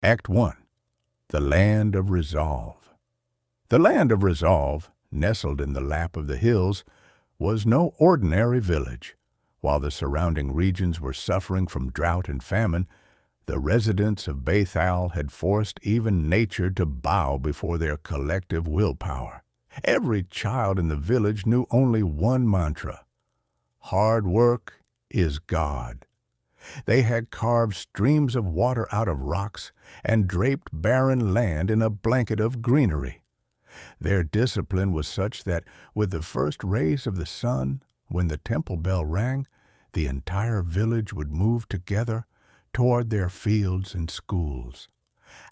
Act 1. The Land of Resolve. The Land of Resolve, nestled in the lap of the hills, was no ordinary village. While the surrounding regions were suffering from drought and famine, the residents of Baithal had forced even nature to bow before their collective willpower. Every child in the village knew only one mantra: hard work is God. They had carved streams of water out of rocks and draped barren land in a blanket of greenery. Their discipline was such that with the first rays of the sun, when the temple bell rang, the entire village would move together toward their fields and schools.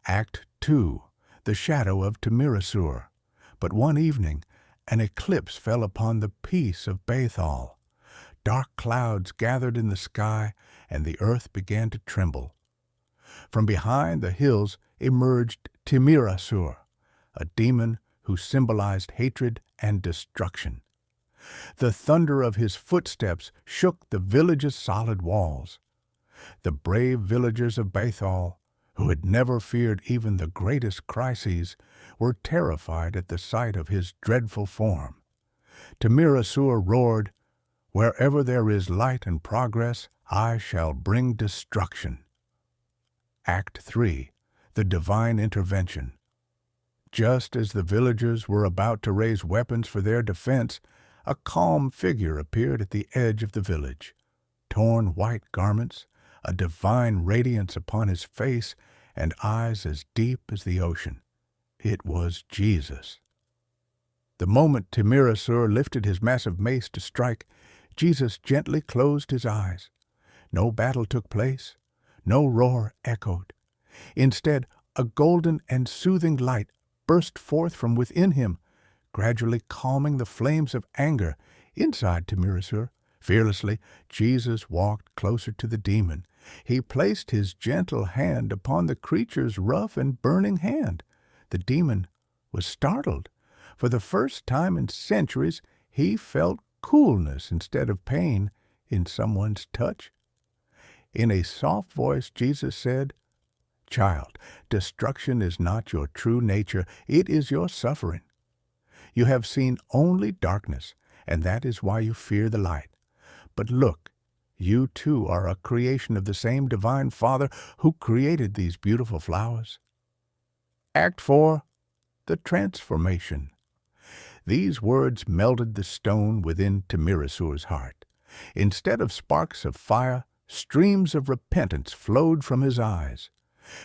Act 2. The Shadow of Timirasur. But one evening, an eclipse fell upon the peace of Baithal. Dark clouds gathered in the sky, and the earth began to tremble. From behind the hills emerged Timirasur, a demon who symbolized hatred and destruction. The thunder of his footsteps shook the village's solid walls. The brave villagers of Baithal, who had never feared even the greatest crises, were terrified at the sight of his dreadful form. Timirasur roared, "Wherever there is light and progress, I shall bring destruction." Act 3. The Divine Intervention. Just as the villagers were about to raise weapons for their defense, a calm figure appeared at the edge of the village. Torn white garments, a divine radiance upon his face, and eyes as deep as the ocean. It was Jesus. The moment Timirasur lifted his massive mace to strike, Jesus gently closed his eyes. No battle took place. No roar echoed. Instead, a golden and soothing light burst forth from within him, gradually calming the flames of anger inside Timirasur. Fearlessly, Jesus walked closer to the demon. He placed his gentle hand upon the creature's rough and burning hand. The demon was startled. For the first time in centuries, he felt coolness instead of pain in someone's touch. In a soft voice, Jesus said, "Child, destruction is not your true nature, it is your suffering. You have seen only darkness, and that is why you fear the light. But look, you too are a creation of the same divine Father who created these beautiful flowers." Act 4. The Transformation. These words melted the stone within Timirasur's heart. Instead of sparks of fire, streams of repentance flowed from his eyes.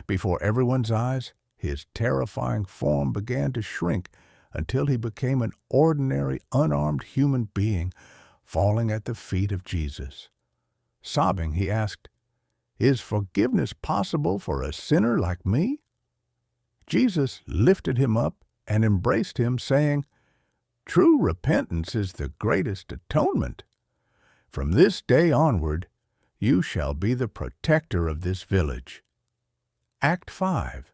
Before everyone's eyes, his terrifying form began to shrink until he became an ordinary, unarmed human being, falling at the feet of Jesus. Sobbing, he asked, "Is forgiveness possible for a sinner like me?" Jesus lifted him up and embraced him, saying, "True repentance is the greatest atonement. From this day onward, you shall be the protector of this village." Act 5.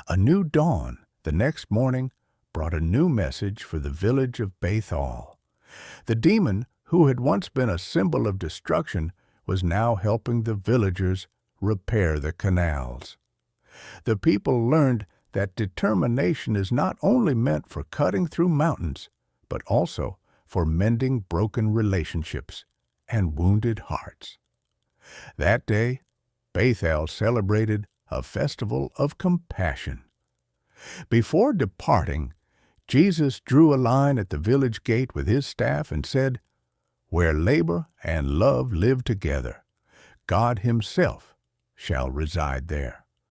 A new dawn, the next morning, brought a new message for the village of Baithal. The demon, who had once been a symbol of destruction, was now helping the villagers repair the canals. The people learned that determination is not only meant for cutting through mountains, but also for mending broken relationships and wounded hearts. That day, Baithal celebrated a festival of compassion. Before departing, Jesus drew a line at the village gate with his staff and said, "Where labor and love live together, God himself shall reside there."